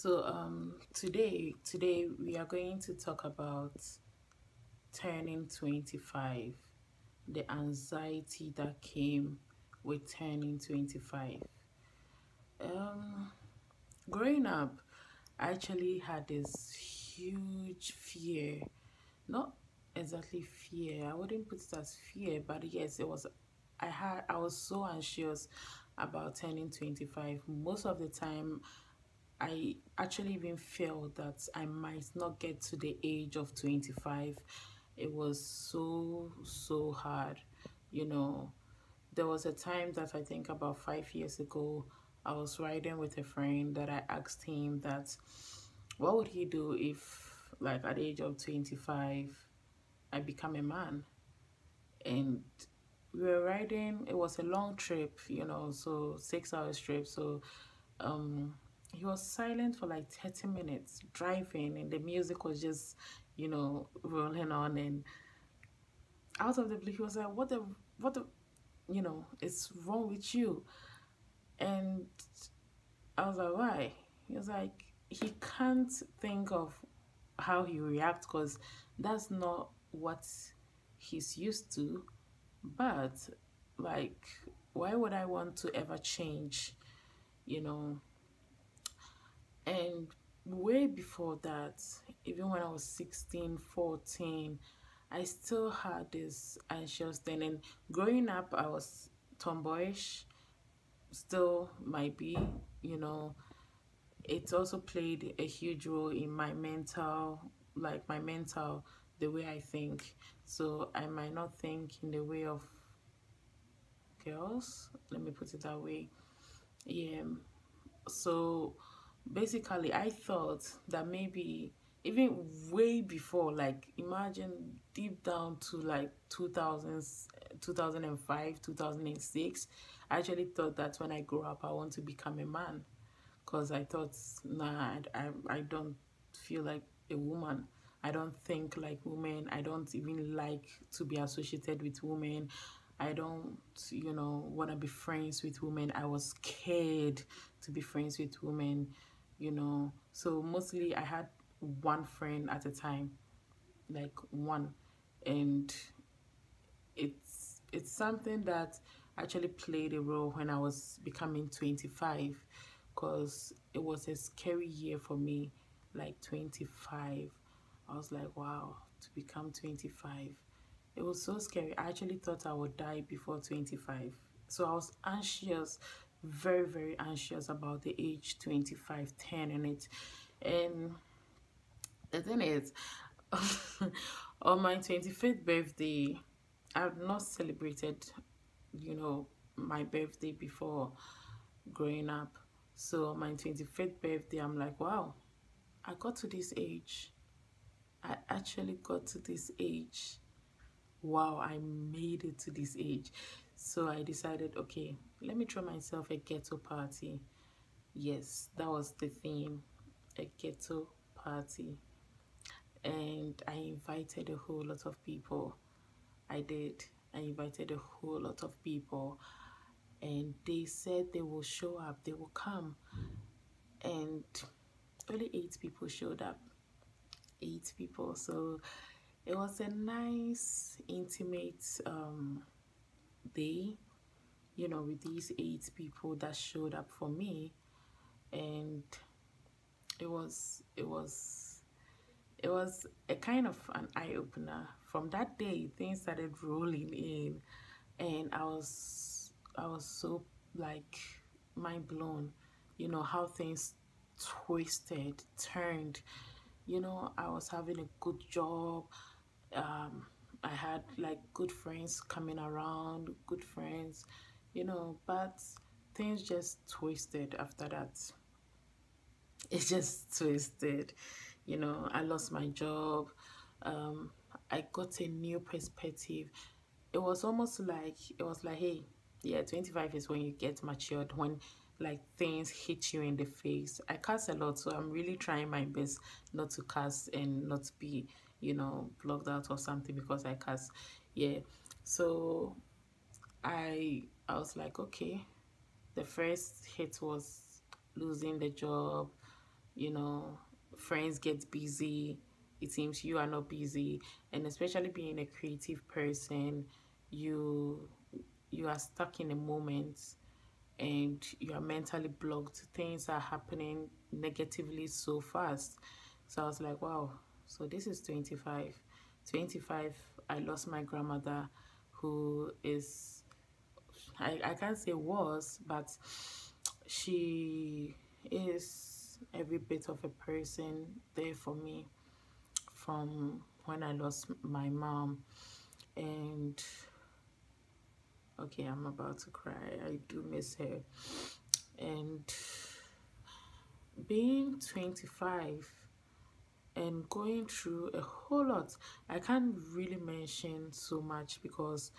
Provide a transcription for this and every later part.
Today we are going to talk about turning 25, the anxiety that came with turning 25. Um, Growing up, I actually had this huge fear, not exactly fear, I wouldn't put it as fear, but yes, it was. I was so anxious about turning 25. Most of the time, I actually even felt that I might not get to the age of 25. It was so hard. You know, there was a time that I think about 5 years ago, I was riding with a friend that I asked him that what would he do if, like, at the age of 25, I become a man? And we were riding, it was a long trip, so 6 hours trip. So um he was silent for like 30 minutes driving, and the music was just rolling on, and out of the blue he was like, what the is wrong with you? And I was like, why? He was like, he can't think of how he react because that's not what he's used to. But, like, why would I want to ever change, you know And way before that, even when I was 16, 14, I still had this anxious thing. And growing up, I was tomboyish, still might be, you know. It also played a huge role in my mental, the way I think. So I might not think in the way of girls, let me put it that way. Yeah, so basically I thought that maybe even way before, like, imagine deep down to like 2000s, 2005, 2006, I actually thought that when I grow up I want to become a man, because I thought, nah, I don't feel like a woman. I don't think like women. I don't even like to be associated with women. I don't, want to be friends with women. I was scared to be friends with women. So mostly I had one friend at a time, like one. And it's something that actually played a role when I was becoming 25, because it was a scary year for me, like 25. I was like, wow, to become 25. It was so scary. I actually thought I would die before 25. So I was anxious, very, very anxious about the age 25, 10 and it. And the thing is, on my 25th birthday, I've not celebrated, you know, my birthday before growing up. So on my 25th birthday, I'm like, wow, I got to this age. I actually got to this age. Wow, I made it to this age. So I decided, okay, let me throw myself a ghetto party. Yes, that was the theme, a ghetto party. And I invited a whole lot of people. I did. I invited a whole lot of people, and they said they will show up, they will come. And only 8 people showed up. 8 people. So it was a nice, intimate day, with these 8 people that showed up for me. And it was a kind of an eye opener. From that day, things started rolling in, and I was so, like, mind blown. How things twisted, turned. I was having a good job. I had like good friends coming around, good friends, but things just twisted after that. It just twisted. I lost my job. um I got a new perspective. It was like, hey, yeah, 25 is when you get matured, when, like, things hit you in the face. I curse a lot, so I'm really trying my best not to curse and not be, blocked out or something because I curse. Yeah. So I was like, okay, the first hit was losing the job. you know, friends get busy, it seems you are not busy. And especially being a creative person, you you are stuck in a moment and you are mentally blocked. Things are happening negatively so fast. So I was like, wow, so this is 25. 25, I lost my grandmother, who is, I can't say was, but she is every bit of a person there for me from when I lost my mom. And okay, I'm about to cry. I do miss her. And being 25 and going through a whole lot, I can't really mention so much because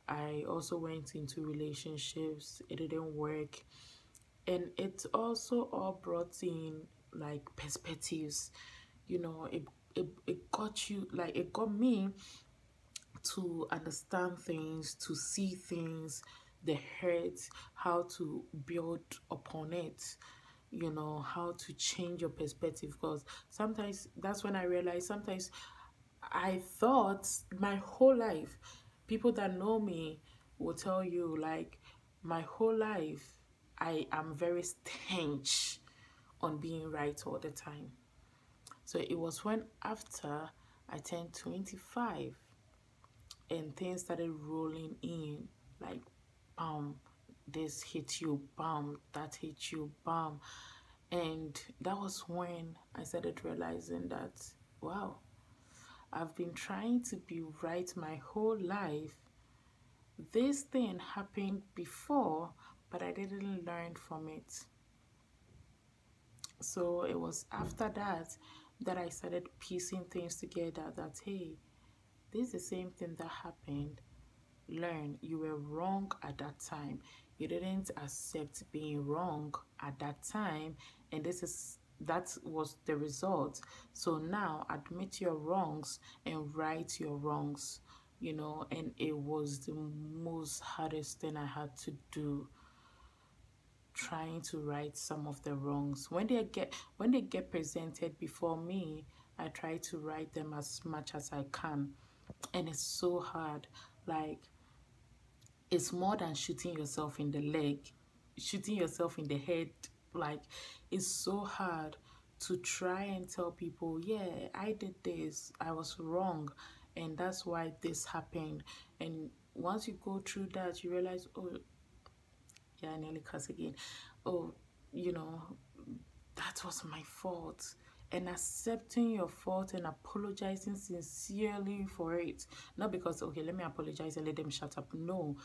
I also went into relationships, it didn't work, and it also all brought in like perspectives. It got you, like it got me to understand things, to see things, the hurt, how to build upon it, how to change your perspective. Because sometimes that's when I realized, sometimes I thought my whole life, people that know me will tell you, like, my whole life, I am very stench on being right all the time. So it was when after I turned 25 and things started rolling in, like, bam, this hit you, bam, that hit you, bam. And that was when I started realizing that, wow, I've been trying to be right my whole life. This thing happened before, but I didn't learn from it. So it was after that that I started piecing things together that, hey, this is the same thing that happened. Learn, you were wrong at that time. You didn't accept being wrong at that time, and that was the result. So now admit your wrongs and right your wrongs. And it was the most hardest thing I had to do, trying to right some of the wrongs. When they get presented before me, I try to right them as much as I can. And it's so hard. Like, it's more than shooting yourself in the leg, shooting yourself in the head. Like, it's so hard to try and tell people, yeah, I did this, I was wrong, and that's why this happened. And once you go through that, you realize, oh, yeah, I nearly cuss again. Oh, you know, that was my fault. And accepting your fault and apologizing sincerely for it. Not because, okay, let me apologize and let them shut up. No,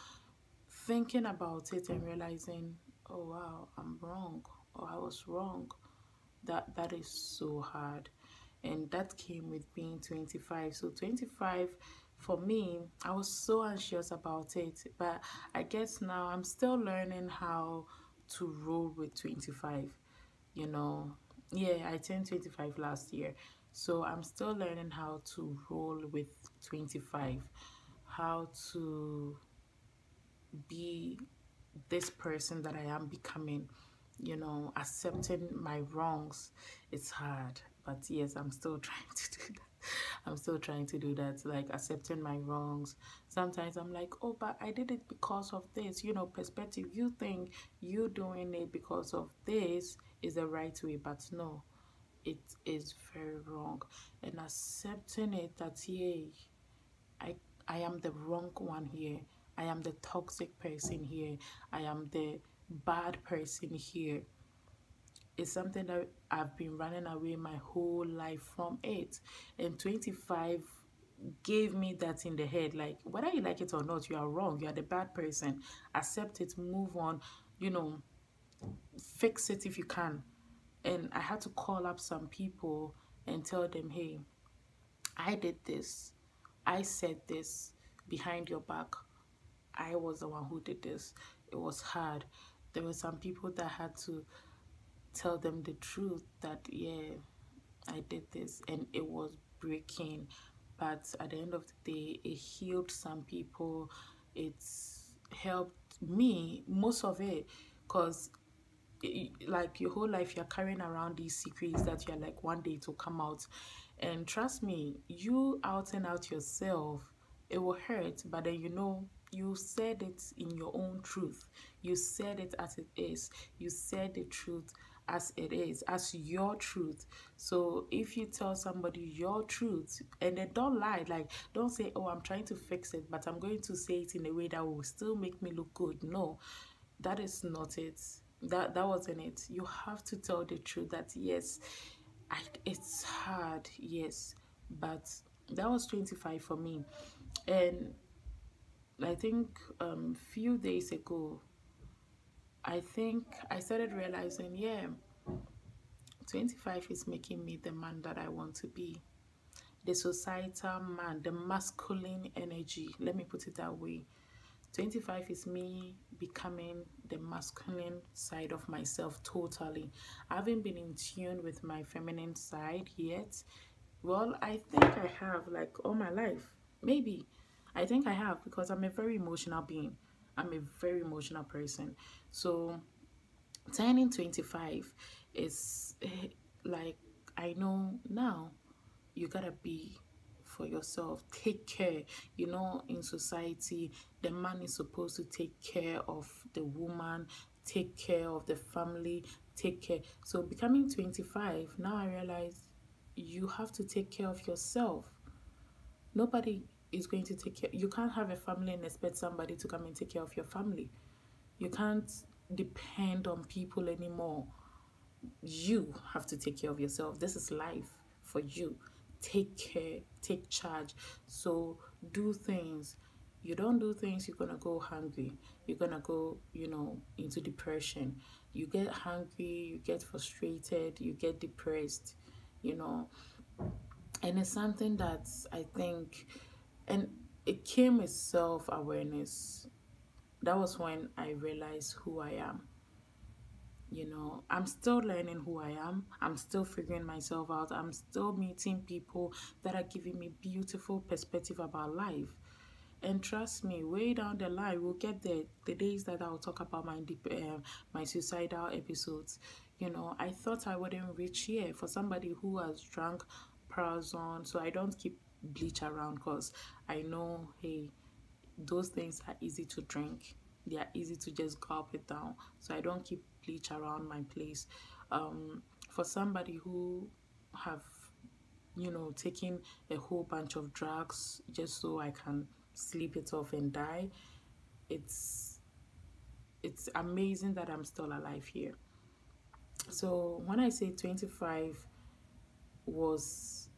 thinking about it and realizing, oh wow, I'm wrong, or I was wrong. That is so hard. And that came with being 25. So 25, for me, I was so anxious about it, but I guess now I'm still learning how to roll with 25. you know yeah, I turned 25 last year, so I'm still learning how to roll with 25, how to be this person that I am becoming, accepting my wrongs. It's hard, but yes, I'm still trying to do that. I'm still trying to do that, like accepting my wrongs. Sometimes I'm like, oh, but I did it because of this, perspective. You think you doing it because of this is the right way, but no, it is very wrong. And accepting it that, yay, I I am the wrong one here. I am the toxic person here. I am the bad person here. It's something that I've been running away my whole life from it. And 25 gave me that in the head. Like, whether you like it or not, you are wrong. You are the bad person. Accept it, move on, you know, fix it if you can. And I had to call up some people and tell them, hey, I did this. I said this behind your back. I was the one who did this. It was hard. There were some people that had to tell them the truth that, yeah, I did this, and it was breaking. But at the end of the day, it healed some people. It's helped me, most of it, because like your whole life you're carrying around these secrets that you're like one day to come out. And trust me, you outing out yourself, it will hurt, but then you said it in your own truth. You said it as it is. You said the truth as it is, as your truth. So if you tell somebody your truth and then don't lie, like don't say, oh, I'm trying to fix it, but I'm going to say it in a way that will still make me look good. No, that is not it. That wasn't it. You have to tell the truth that yes, it's hard, yes, but that was 25 for me. And I think few days ago, I think I started realizing, yeah, 25 is making me the man that I want to be. The societal man, the masculine energy, let me put it that way. 25 is me becoming the masculine side of myself totally. I haven't been in tune with my feminine side yet. Well, I think I have, like all my life. Maybe. I think I have because I'm a very emotional being. I'm a very emotional person. So turning 25 is like, I know now you gotta be for yourself. Take care. In society, the man is supposed to take care of the woman, take care of the family, take care. So becoming 25, now I realize you have to take care of yourself. Nobody is going to take care. You can't have a family and expect somebody to come and take care of your family. You can't depend on people anymore. You have to take care of yourself. This is life for you. Take care, take charge. So do things. You don't do things, you're gonna go hungry. You're gonna go, into depression. You get hungry, you get frustrated, you get depressed, you know. And it's something that I think, and it came with self awareness. That was when I realized who I am. I'm still learning who I am. I'm still figuring myself out. I'm still meeting people that are giving me beautiful perspective about life. And trust me, way down the line, we'll get there. The days that I'll talk about my suicidal episodes. I thought I wouldn't reach here for somebody who has drunk Prazon, so I don't keep bleach around because I know, hey, those things are easy to drink. They are easy to just gulp it down. So I don't keep bleach around my place. For somebody who have, taken a whole bunch of drugs just so I can sleep it off and die, it's it's amazing that I'm still alive here. So when I say 25 was,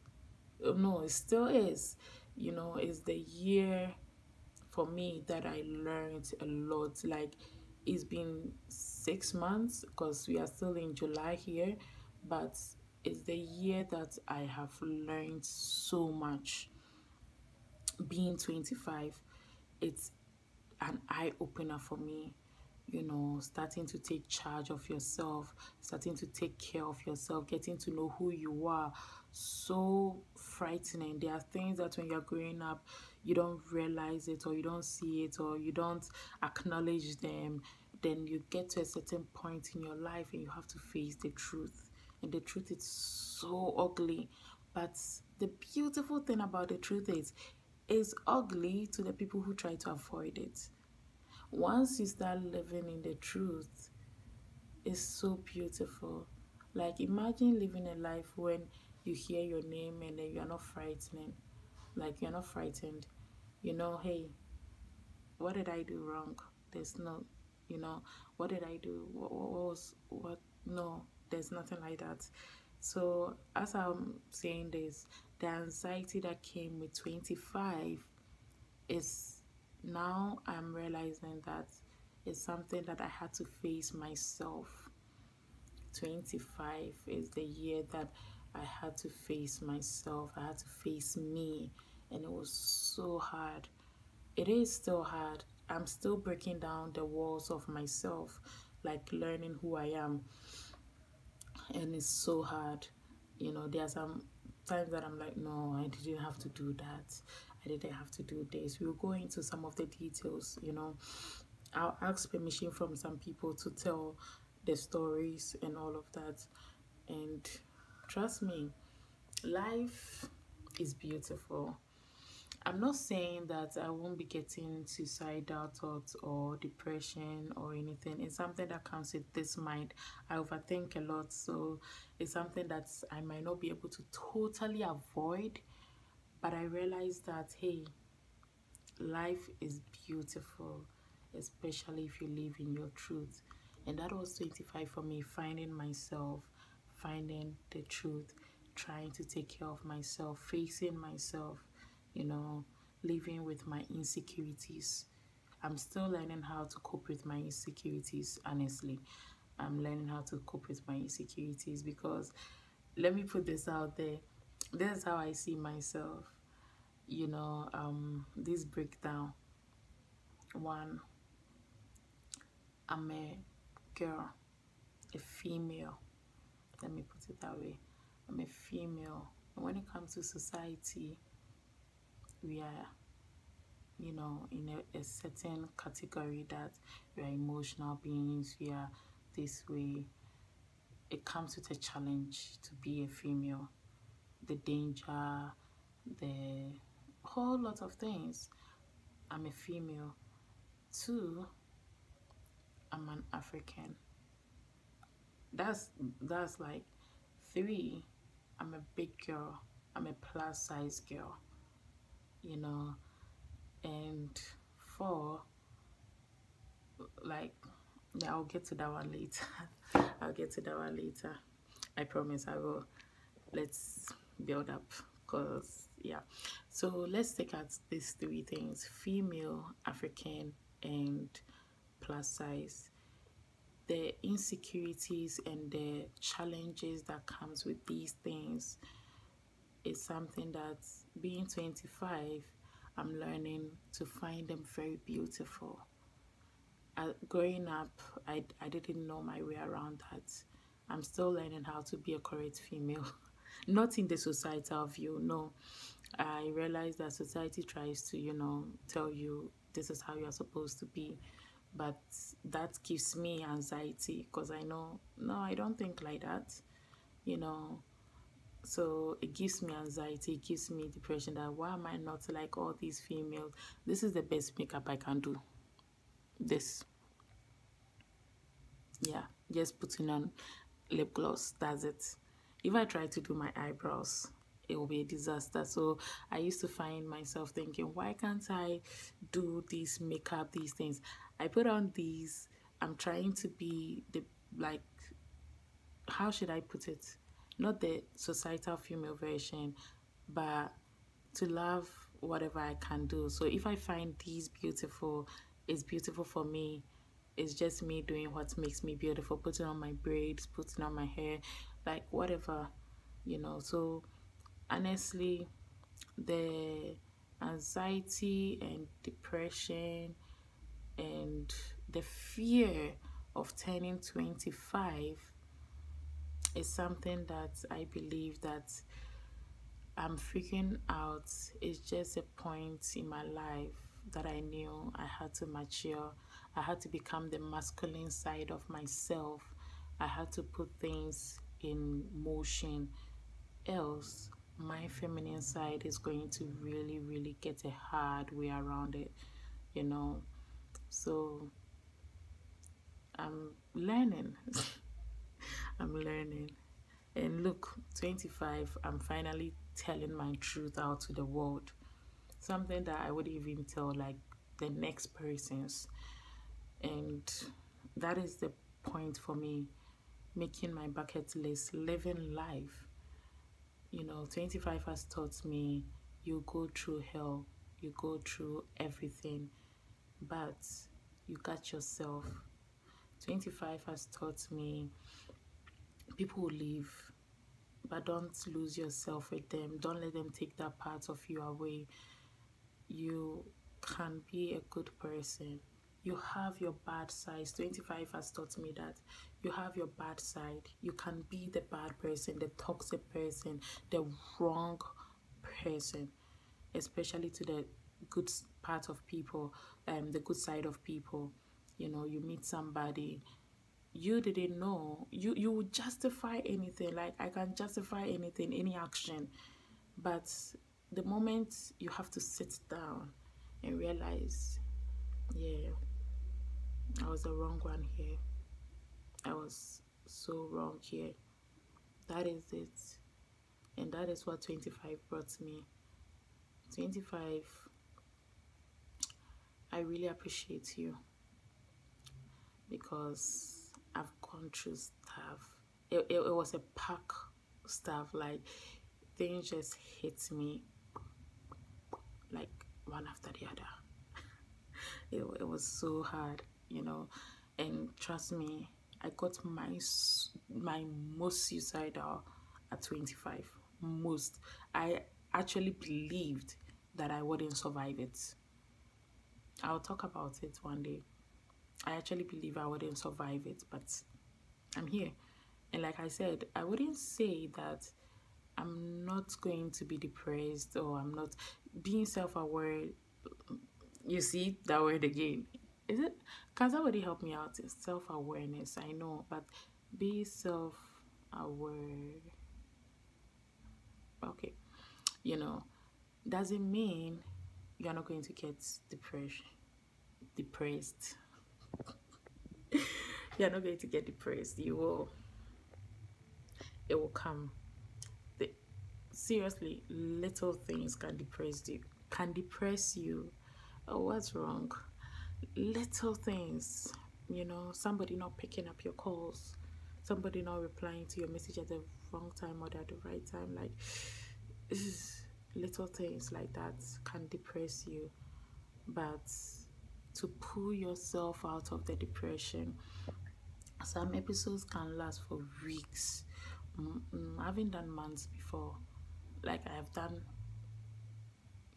no, it still is, is the year for me that I learned a lot. Like it's been 6 months because we are still in July here, but it's the year that I have learned so much. Being 25, it's an eye opener for me. Starting to take charge of yourself, starting to take care of yourself, getting to know who you are. So frightening. There are things that when you're growing up, you don't realize it, or you don't see it, or you don't acknowledge them. Then you get to a certain point in your life and you have to face the truth. And the truth is so ugly. But the beautiful thing about the truth is, it's ugly to the people who try to avoid it. Once you start living in the truth, it's so beautiful. Like imagine living a life when you hear your name and then you're not frightening. Like you're not frightened. Hey, what did I do wrong? There's no, what did I do? What? No, there's nothing like that. So as I'm saying this, the anxiety that came with 25 is, now I'm realizing that it's something that I had to face myself. 25 is the year that I had to face myself. I had to face me, and it was so hard. It is still hard. I'm still breaking down the walls of myself, like learning who I am, and it's so hard. There are some times that I'm like, no, I didn't have to do that. I didn't have to do this. We'll go into some of the details. I'll ask permission from some people to tell the stories and all of that. And trust me, life is beautiful. I'm not saying that I won't be getting suicidal thoughts or depression or anything. It's something that comes with this mind. I overthink a lot, so it's something that I might not be able to totally avoid. But I realize that, hey, life is beautiful, especially if you live in your truth. And that was 25 for me, finding myself, finding the truth, trying to take care of myself, facing myself, you know, living with my insecurities. I'm still learning how to cope with my insecurities, honestly. I'm learning how to cope with my insecurities because let me put this out there. This is how I see myself. This breakdown. One, I'm a girl, a female. Let me put it that way. I'm a female. And when it comes to society, we are, in a certain category that we are emotional beings, we are this way. It comes with a challenge to be a female. The danger, the whole lot of things. I'm a female. Two, I'm an African. That's like three, I'm a big girl. I'm a plus size girl, you know. And four, like, yeah, I'll get to that one later. I'll get to that one later. I promise I will. Let's build up because yeah. So let's take out these three things: female, African, and plus size. The insecurities and the challenges that comes with these things is something that, being 25, I'm learning to find them very beautiful. Growing up, I didn't know my way around that. I'm still learning how to be a correct female. Not in the societal view, no. I realize that society tries to, tell you this is how you're supposed to be. But that gives me anxiety because I know, no, I don't think like that, you know. So it gives me anxiety, it gives me depression that why am I not like all these females? This is the best makeup I can do. This, yeah, just putting on lip gloss, that's it. If I try to do my eyebrows, it will be a disaster. So I used to find myself thinking, why can't I do this makeup, these things? I put on these, I'm trying to be the, like, how should I put it? Not the societal female version, but to love whatever I can do. So if I find these beautiful, it's beautiful for me. It's just me doing what makes me beautiful, putting on my braids, putting on my hair, like whatever, So honestly, the anxiety and depression and the fear of turning 25 is something that I believe that I'm freaking out. It's just a point in my life that I knew I had to mature. I had to become the masculine side of myself. I had to put things in motion. Else, my feminine side is going to really, really get a hard way around it. So I'm learning. I'm learning. And look, 25, I'm finally telling my truth out to the world. Something that I would even tell like the next person's. And that is the point for me, making my bucket list, living life. 25 has taught me you go through hell, you go through everything, but you got yourself. 25 has taught me people will leave, but don't lose yourself with them. Don't let them take that part of you away. You can be a good person. You have your bad side. 25 has taught me that you have your bad side. You can be the bad person, the toxic person, the wrong person, especially to the good part of people, the good side of people. You meet somebody, you didn't know. You would justify anything. Like, I can justify anything, any action. But the moment you have to sit down and realize, yeah, I was the wrong one here. I was so wrong here. That is it. And that is what 25 brought me. 25, I really appreciate you, because I've gone through stuff. It was a pack stuff. Like, things just hit me like one after the other. It was so hard, you know. And trust me, I got my most suicidal at 25. Most. I actually believed that I wouldn't survive it. I'll talk about it one day. I actually believe I wouldn't survive it, but I'm here. And like I said, I wouldn't say that I'm not going to be depressed, or I'm not being self-aware. You see that word again. Is it? Can somebody help me out? It's self-awareness. I know, but be self-aware. Okay. You know, doesn't mean you're not going to get depressed. You're not going to get depressed. You will. It will come. Seriously, little things can depress you. Oh, what's wrong? Little things, you know, somebody not picking up your calls, somebody not replying to your message at the wrong time or at the right time. Like, little things like that can depress you. But to pull yourself out of the depression, some episodes can last for weeks. I haven't done months before. Like, I have done,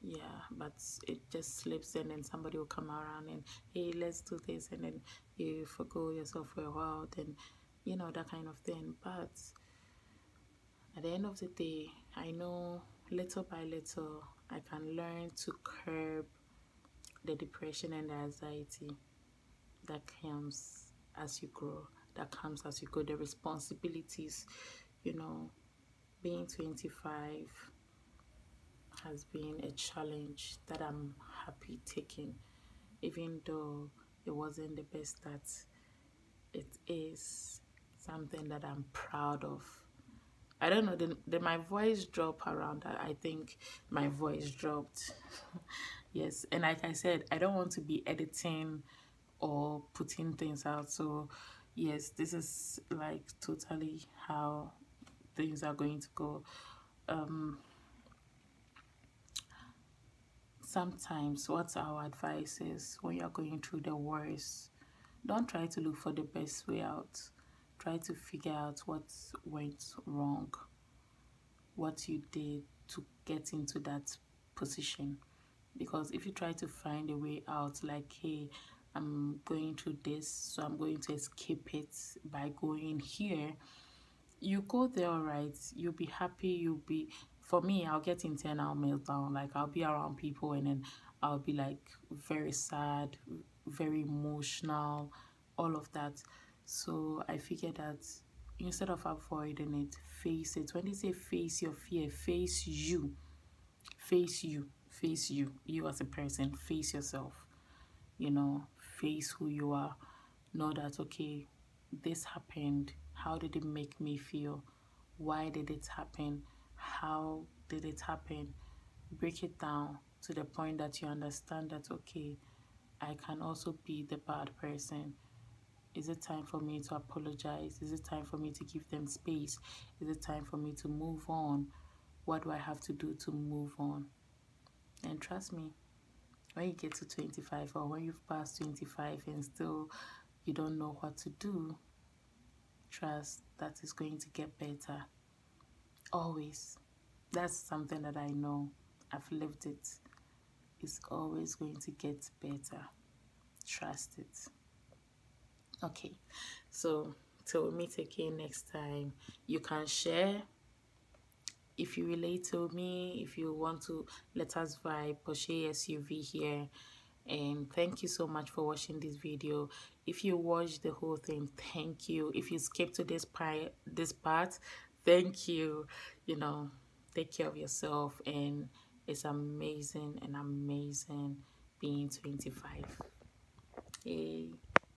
yeah, but it just slips, and then somebody will come around and, hey, let's do this, and then you forgo yourself for a while, then, you know, that kind of thing. But at the end of the day, I know little by little I can learn to curb the depression and the anxiety that comes as you grow, the responsibilities, you know. Being 25 has been a challenge that I'm happy taking, even though it wasn't the best that it is something that I'm proud of. I don't know, did my voice drop around that? I think my voice dropped. Yes, and like I said, I don't want to be editing or putting things out. So yes, this is like totally how things are going to go. Sometimes what our advice is, when you're going through the worst, don't try to look for the best way out. Try to figure out what went wrong, what you did to get into that position. Because if you try to find a way out, like, hey, I'm going through this, so I'm going to escape it by going here, you go there, all right, you'll be happy, for me, I'll get internal meltdown. Like, I'll be around people, and then I'll be like very sad, very emotional, all of that. So I figured that instead of avoiding it, face it. When they say face your fear, face you, you as a person, face yourself, you know, face who you are. Know that, okay, this happened. How did it make me feel? Why did it happen? How did it happen? Break it down to the point that you understand that, okay, I can also be the bad person. Is it time for me to apologize? Is it time for me to give them space? Is it time for me to move on? What do I have to do to move on? And trust me, when you get to 25, or when you've passed 25 and still you don't know what to do, trust that it's going to get better. Always. That's something that I know. I've lived it. It's always going to get better. Trust it. Okay, so till we meet again next time, you can share if you relate to me, if you want to let us vibe, Porsche SUV here. And thank you so much for watching this video. If you watched the whole thing, thank you. If you skipped to this part, thank you. You know, take care of yourself, and it's amazing and amazing being 25. Yay.